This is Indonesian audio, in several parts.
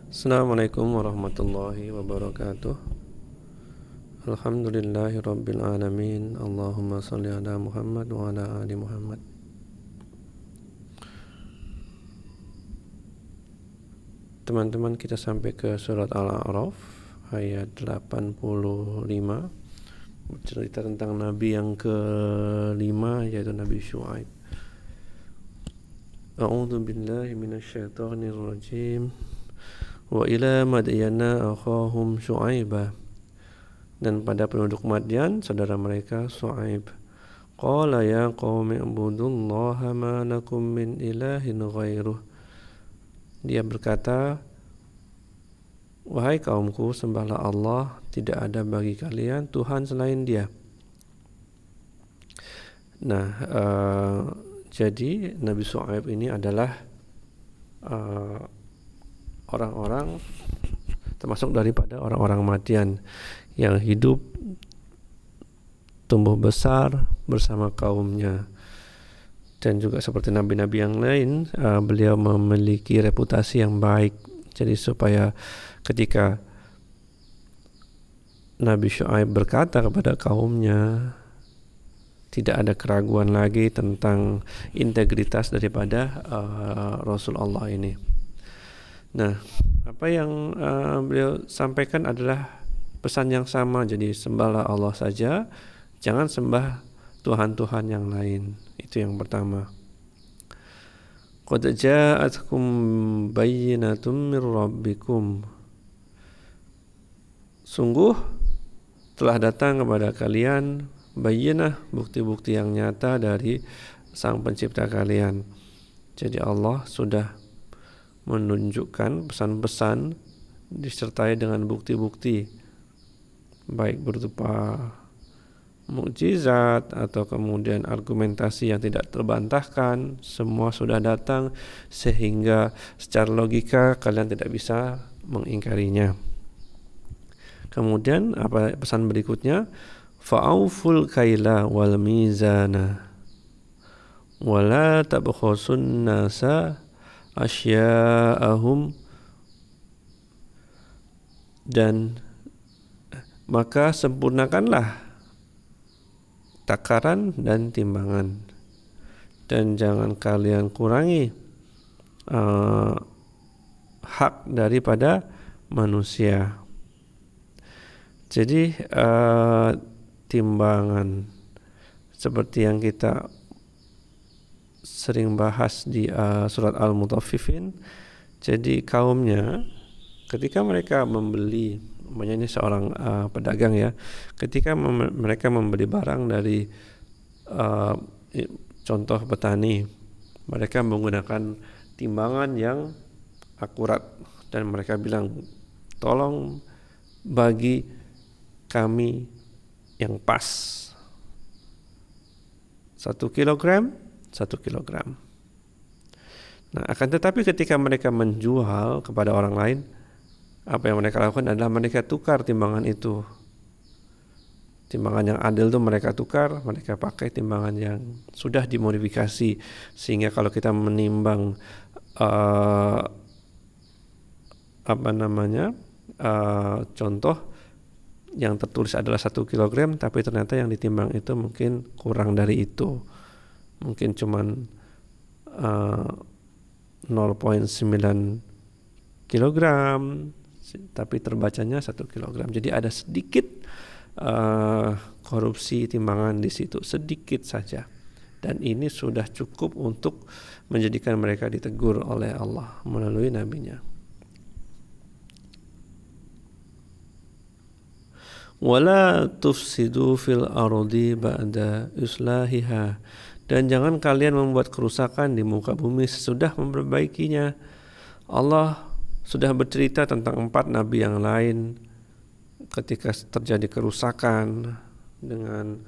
Assalamualaikum warahmatullahi wabarakatuh. Alhamdulillahi rabbil alamin. Allahumma salli ala Muhammad wa ala ali Muhammad. Teman-teman, kita sampai ke surat Al-A'raf ayat 85, bercerita tentang nabi yang kelima, yaitu Nabi Syuaib. A'udzu billahi minasyaitonir rajim. Wa ila madyana akhahum Syuaiba, dan pada penduduk Madian saudara mereka Syuaib. Qala ya qaumi ibudullaha ma lakum min ilahin ghairuh. Dia berkata, wahai kaumku, sembahlah Allah, tidak ada bagi kalian Tuhan selain Dia. Nah, jadi Nabi Syuaib ini adalah orang-orang, termasuk daripada orang-orang Madian yang hidup tumbuh besar bersama kaumnya. Dan juga seperti nabi-nabi yang lain, beliau memiliki reputasi yang baik. Jadi supaya ketika Nabi Syuaib berkata kepada kaumnya, tidak ada keraguan lagi tentang integritas daripada Rasul Allah ini. Nah, apa yang beliau sampaikan adalah pesan yang sama. Jadi sembahlah Allah saja, jangan sembah Tuhan-Tuhan yang lain. Itu yang pertama. Qad ja'atkum bayyinatun mir rabbikum. Sungguh telah datang kepada kalian bayyinah, bukti-bukti yang nyata dari Sang Pencipta kalian. Jadi Allah sudah menunjukkan pesan-pesan disertai dengan bukti-bukti, baik berupa mukjizat atau kemudian argumentasi yang tidak terbantahkan, semua sudah datang sehingga secara logika kalian tidak bisa mengingkarinya. Kemudian apa pesan berikutnya? Fa'auful kaila wal mizana wala tabkhasun nasa asya'ahum, dan maka sempurnakanlah takaran dan timbangan, dan jangan kalian kurangi hak daripada manusia. Jadi timbangan seperti yang kita sering bahas di surat Al-Mutaffifin. Jadi kaumnya ketika mereka membeli, ini seorang pedagang ya, ketika mereka membeli barang dari contoh petani, mereka menggunakan timbangan yang akurat, dan mereka bilang, tolong bagi kami yang pas 1 kilogram 1 kilogram. Nah, akan tetapi ketika mereka menjual kepada orang lain, apa yang mereka lakukan adalah mereka tukar timbangan itu. Timbangan yang adil itu mereka tukar, mereka pakai timbangan yang sudah dimodifikasi, sehingga kalau kita menimbang contoh yang tertulis adalah 1 kilogram, tapi ternyata yang ditimbang itu mungkin kurang dari itu, mungkin cuman 0,9 kilogram, tapi terbacanya 1 kilogram. Jadi ada sedikit korupsi timbangan di situ, sedikit saja, dan ini sudah cukup untuk menjadikan mereka ditegur oleh Allah melalui nabinya. Wala tufsidu fil ardi ba'da islahiha, dan jangan kalian membuat kerusakan di muka bumi sesudah memperbaikinya. Allah sudah bercerita tentang 4 nabi yang lain ketika terjadi kerusakan dengan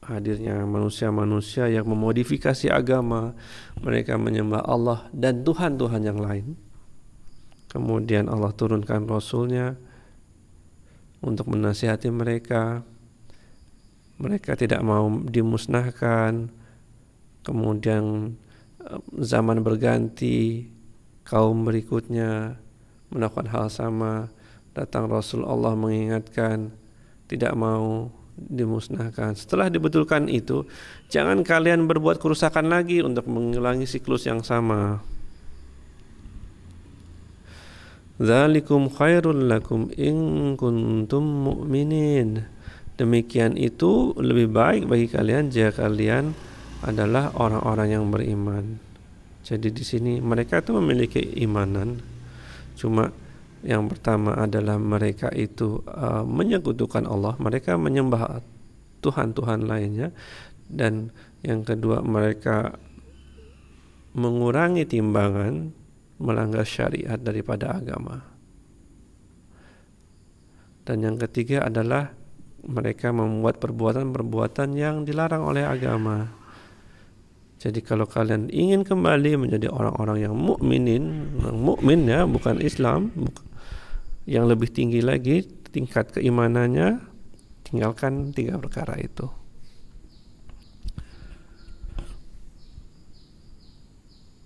hadirnya manusia-manusia yang memodifikasi agama, mereka menyembah Allah dan Tuhan-Tuhan yang lain. Kemudian Allah turunkan Rasulnya untuk menasihati mereka. Mereka tidak mau dimusnahkan. Kemudian zaman berganti, kaum berikutnya melakukan hal sama, datang Rasul Allah mengingatkan, tidak mau, dimusnahkan. Setelah dibetulkan itu, jangan kalian berbuat kerusakan lagi untuk mengulangi siklus yang sama. Dzalikum khairul lakum in kuntum mu'minin. Demikian itu lebih baik bagi kalian jika kalian adalah orang-orang yang beriman. Jadi di sini mereka itu memiliki imanan. Cuma yang pertama adalah mereka itu menyekutukan Allah, mereka menyembah Tuhan-Tuhan lainnya, dan yang kedua mereka mengurangi timbangan, melanggar syariat daripada agama. Dan yang ketiga adalah mereka membuat perbuatan-perbuatan yang dilarang oleh agama. Jadi kalau kalian ingin kembali menjadi orang-orang yang mukmin ya, bukan Islam, yang lebih tinggi lagi tingkat keimanannya, tinggalkan 3 perkara itu.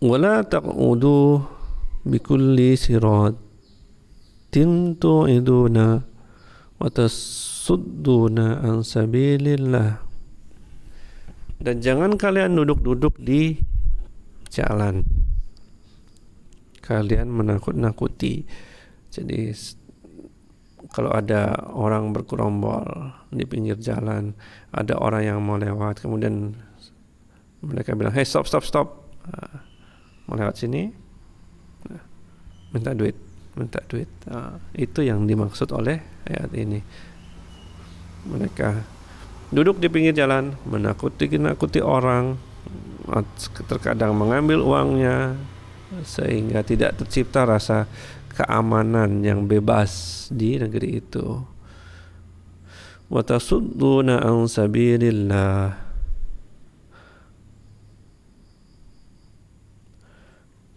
Wala taqudu bikulli siratin tu'iduna wa tasudduna an sabilillah. Dan jangan kalian duduk-duduk di jalan, kalian menakut-nakuti. Jadi kalau ada orang bergerombol di pinggir jalan, ada orang yang mau lewat, kemudian mereka bilang, hey stop, mau lewat sini, minta duit. Itu yang dimaksud oleh ayat ini. Mereka duduk di pinggir jalan, menakuti orang, terkadang mengambil uangnya, sehingga tidak tercipta rasa keamanan yang bebas di negeri itu. Wa tasudduna an sabilillah.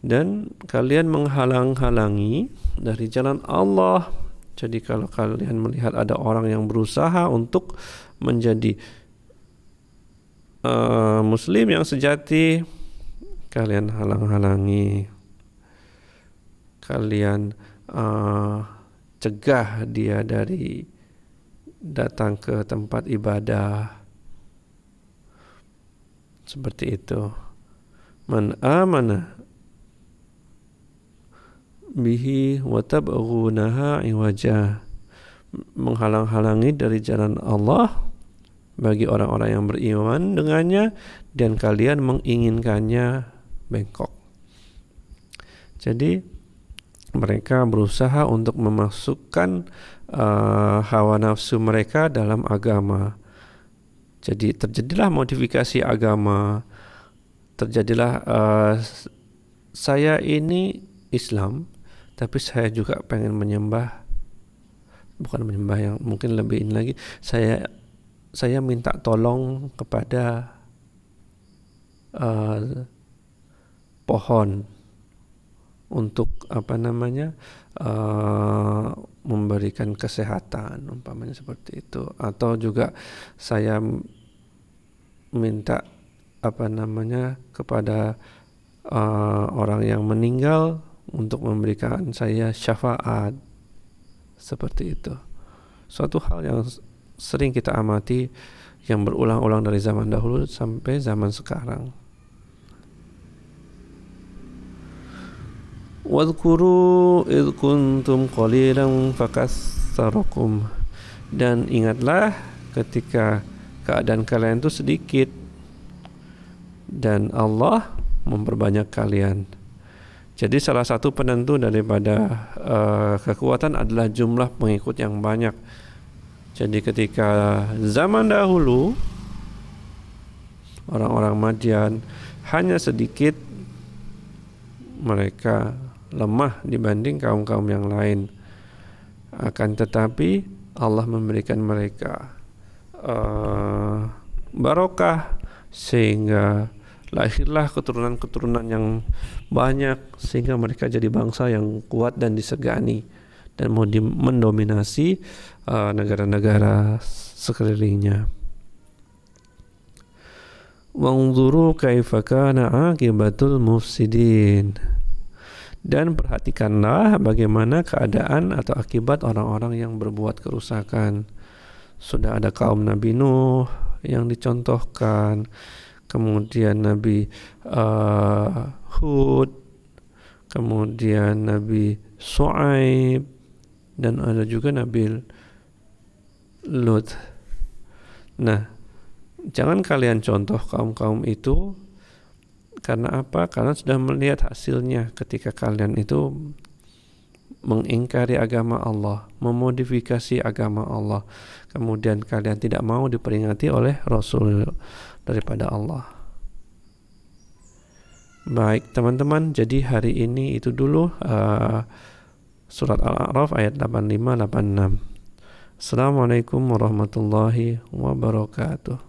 Dan kalian menghalang-halangi dari jalan Allah. Jadi kalau kalian melihat ada orang yang berusaha untuk menjadi muslim yang sejati, kalian halang-halangi, kalian cegah dia dari datang ke tempat ibadah. Seperti itu. Man amana bihi wa tabghunaha iwaja. Menghalang-halangi dari jalan Allah bagi orang-orang yang beriman dengannya, dan kalian menginginkannya bengkok. Jadi mereka berusaha untuk memasukkan hawa nafsu mereka dalam agama. Jadi terjadilah modifikasi agama, terjadilah saya ini Islam, tapi saya juga pengen bukan menyembah yang mungkin lebih ini lagi, saya minta tolong kepada pohon untuk memberikan kesehatan, umpamanya seperti itu. Atau juga saya minta kepada orang yang meninggal untuk memberikan saya syafaat, seperti itu. Suatu hal yang sering kita amati, yang berulang-ulang dari zaman dahulu sampai zaman sekarang. Wadhkuru idh kuntum qalilan fakassarakum. Dan ingatlah ketika keadaan kalian itu sedikit dan Allah memperbanyak kalian. Jadi salah satu penentu daripada kekuatan adalah jumlah pengikut yang banyak. Jadi ketika zaman dahulu orang-orang Madian hanya sedikit, mereka lemah dibanding kaum-kaum yang lain. Akan tetapi Allah memberikan mereka barokah, sehingga lahirlah keturunan-keturunan yang banyak, sehingga mereka jadi bangsa yang kuat dan disegani dan mau mendominasi negara-negara sekelilingnya. Wanzuru kaifa kana aqibatul mufsidin. Dan perhatikanlah bagaimana keadaan atau akibat orang-orang yang berbuat kerusakan. Sudah ada kaum Nabi Nuh yang dicontohkan, kemudian Nabi Hud, kemudian Nabi Shu'aib, dan ada juga Nabi Lut. Nah, jangan kalian contoh kaum-kaum itu. Karena apa? Karena sudah melihat hasilnya ketika kalian itu mengingkari agama Allah, memodifikasi agama Allah, kemudian kalian tidak mau diperingati oleh Rasul daripada Allah. Baik teman-teman, jadi hari ini itu dulu surat Al-A'raf ayat 85-86. Assalamualaikum warahmatullahi wabarakatuh.